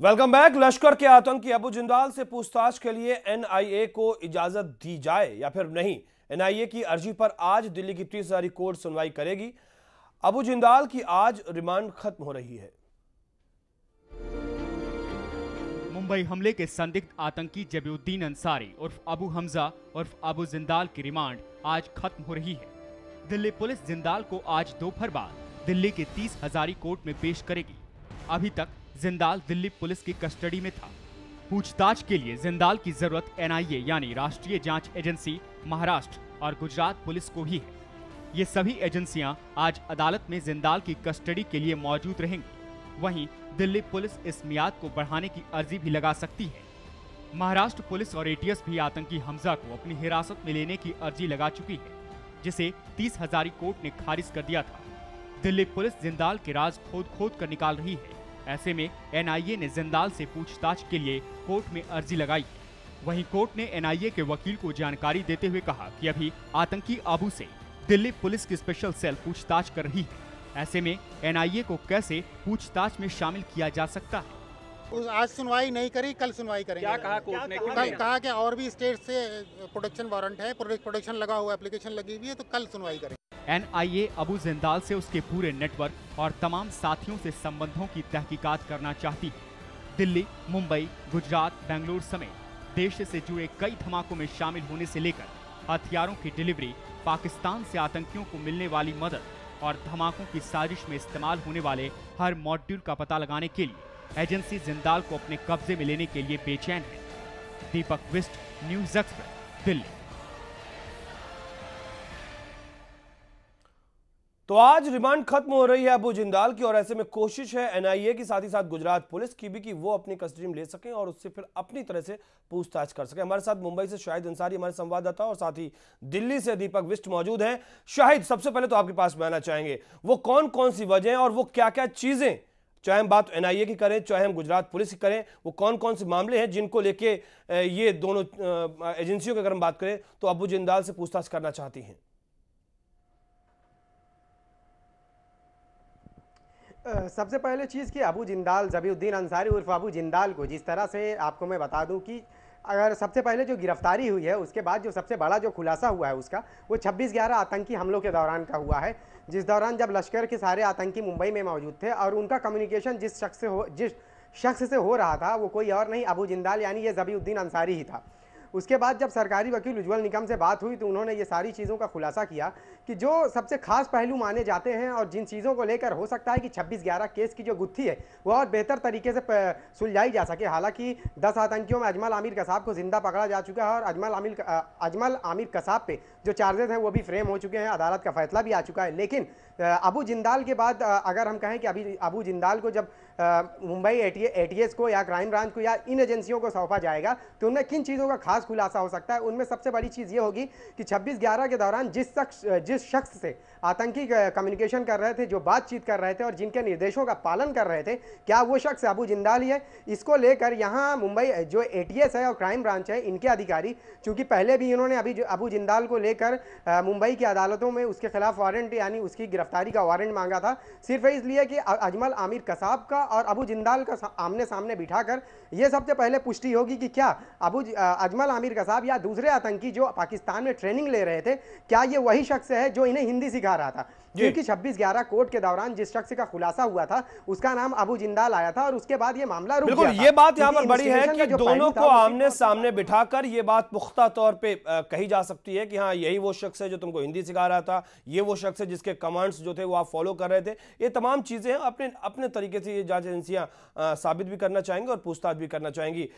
Welcome back. लश्कर के आतंकी अबू जिंदाल से पूछताछ के लिए एनआईए को इजाजत दी जाए या फिर नहीं, एनआईए की अर्जी पर आज दिल्ली की 30 हजारी कोर्ट सुनवाई करेगी। अबू जिंदाल की आज रिमांड खत्म हो रही है। मुंबई हमले के संदिग्ध आतंकी जबीउद्दीन अंसारी उर्फ अबू हमजा उर्फ अबू जिंदाल की रिमांड आज खत्म हो रही है। दिल्ली पुलिस जिंदाल को आज दोपहर बाद दिल्ली के 30 हजारी कोर्ट में पेश करेगी। अभी तक जिंदाल दिल्ली पुलिस की कस्टडी में था। पूछताछ के लिए जिंदाल की जरूरत एनआईए यानी राष्ट्रीय जांच एजेंसी, महाराष्ट्र और गुजरात पुलिस को ही है। ये सभी एजेंसियां आज अदालत में जिंदाल की कस्टडी के लिए मौजूद रहेंगी। वहीं दिल्ली पुलिस इस मियाद को बढ़ाने की अर्जी भी लगा सकती है। महाराष्ट्र पुलिस और एटीएस भी आतंकी हमजा को अपनी हिरासत में लेने की अर्जी लगा चुकी है, जिसे 30 हजारी कोर्ट ने खारिज कर दिया था। दिल्ली पुलिस जिंदाल के राज खोद कर निकाल रही है। ऐसे में एनआईए ने जिंदाल से पूछताछ के लिए कोर्ट में अर्जी लगाई है। वहीं कोर्ट ने एनआईए के वकील को जानकारी देते हुए कहा कि अभी आतंकी अबू से दिल्ली पुलिस की स्पेशल सेल पूछताछ कर रही है। ऐसे में एनआईए को कैसे पूछताछ में शामिल किया जा सकता है? आज सुनवाई नहीं करी, कल सुनवाई करेंगे। क्या कहा कोर्ट ने? कल कहा कि और भी स्टेट से प्रोटेक्शन वारंट है, प्रोटेक्शन लगा हुआ, एप्लीकेशन लगी हुई है, तो कल सुनवाई करेंगे। एनआईए अबू जिंदाल से उसके पूरे नेटवर्क और तमाम साथियों से संबंधों की तहकीकात करना चाहती है। दिल्ली, मुंबई, गुजरात, बेंगलुरु समेत देश से जुड़े कई धमाकों में शामिल होने से लेकर हथियारों की डिलीवरी, पाकिस्तान से आतंकियों को मिलने वाली मदद और धमाकों की साजिश में इस्तेमाल होने वाले हर मॉड्यूल का पता लगाने के लिए एजेंसी जिंदाल को अपने कब्जे में लेने के लिए बेचैन है। दीपक बिष्ट, न्यूज़ एक्सप्रेस, दिल्ली। तो आज रिमांड खत्म हो रही है अबू जिंदाल की, और ऐसे में कोशिश है एनआईए की, साथ ही साथ गुजरात पुलिस की भी, कि वो अपनी कस्टडी में ले सकें और उससे फिर अपनी तरह से पूछताछ कर सकें। हमारे साथ मुंबई से शाहिद अंसारी हमारे संवाददाता और साथ ही दिल्ली से दीपक बिष्ट मौजूद हैं। शाहिद, सबसे पहले तो आपके पास में आना चाहेंगे, वो कौन कौन सी वजह और वो क्या क्या चीजें, चाहे हम बात एनआईए की करें चाहे हम गुजरात पुलिस की करें, वो कौन कौन से मामले हैं जिनको लेके ये दोनों एजेंसियों की अगर हम बात करें तो अबू जिंदाल से पूछताछ करना चाहती हैं? सबसे पहले चीज़ कि अबू जिंदाल जबीउद्दीन अंसारी उर्फ अबू जिंदाल को, जिस तरह से आपको मैं बता दूं कि अगर सबसे पहले जो गिरफ्तारी हुई है उसके बाद जो सबसे बड़ा जो खुलासा हुआ है उसका, वो 26/11 आतंकी हमलों के दौरान का हुआ है, जिस दौरान जब लश्कर के सारे आतंकी मुंबई में मौजूद थे और उनका कम्युनिकेशन जिस शख्स से हो रहा था वो कोई और नहीं, अबू जिंदाल यानी ये जबीउद्दीन अंसारी ही था। उसके बाद जब सरकारी वकील उज्ज्वल निकम से बात हुई तो उन्होंने ये सारी चीज़ों का खुलासा किया कि जो सबसे खास पहलू माने जाते हैं और जिन चीज़ों को लेकर हो सकता है कि 26/11 केस की जो गुत्थी है वो और बेहतर तरीके से सुलझाई जा सके। हालांकि 10 आतंकियों में अजमल आमिर कसाब को जिंदा पकड़ा जा चुका है और अजमल आमिर कसाब पे जो चार्जेस हैं वो भी फ्रेम हो चुके हैं, अदालत का फैसला भी आ चुका है। लेकिन अबू जिंदाल के बाद अगर हम कहें कि अभी अबू जिंदाल को जब मुंबई एटीएस को या क्राइम ब्रांच को या इन एजेंसियों को सौंपा जाएगा तो उनमें किन चीज़ों का खास खुलासा हो सकता है, उनमें सबसे बड़ी चीज़ ये होगी कि 26/11 के दौरान जिस शख्स से आतंकी कम्युनिकेशन कर रहे थे, जो बातचीत कर रहे थे और जिनके निर्देशों का पालन कर रहे थे, क्या वो शख्स अबू जिंदाल ही है? इसको लेकर यहाँ मुंबई जो एटीएस है और क्राइम ब्रांच है, इनके अधिकारी, चूंकि पहले भी इन्होंने अबू जिंदाल को लेकर मुंबई की अदालतों में उसके खिलाफ वारंट यानी उसकी गिरफ्तारी का वारंट मांगा था, सिर्फ इसलिए कि अजमल आमिर कसाब का और अबू जिंदाल का आमने सामने बिठाकर यह सबसे पहले पुष्टि होगी कि क्या अजमल आमिर कसाब या दूसरे आतंकी जो पाकिस्तान में ट्रेनिंग ले रहे थे, क्या ये वही शख्स है जो इन्हें हिंदी सिखा रहा था? क्योंकि 26/11 कोर्ट के दौरान जिस शख्स का खुलासा हुआ था उसका नाम अबू जिंदाल आया था और उसके बाद ये मामला रुक गया था। ये बात यहाँ पर बड़ी है कि दोनों को आमने सामने बिठाकर ये बात पुख्ता तौर पे कही जा सकती है कि हाँ, यही वो शख्स है जो तुमको हिंदी सिखा रहा था, ये वो शख्स है जिसके कमांड्स जो थे वो आप फॉलो कर रहे थे। ये तमाम चीजें अपने अपने तरीके से ये जांच एजेंसियां साबित भी करना चाहेंगी और पूछताछ भी करना चाहेंगी।